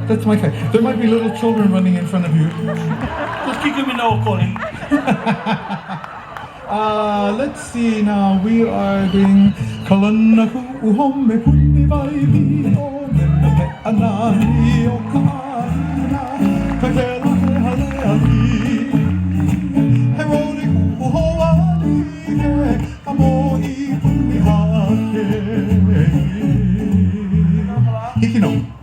That's my cat. There might be little children running in front of you. Just kick him in the okoli. Let's see now. We are doing Kalanaku Uhome Puni Waipi'o Nene Anani O Kaina Kakela Haleali Herori Uhoani Amoi Puni Hake Hikino.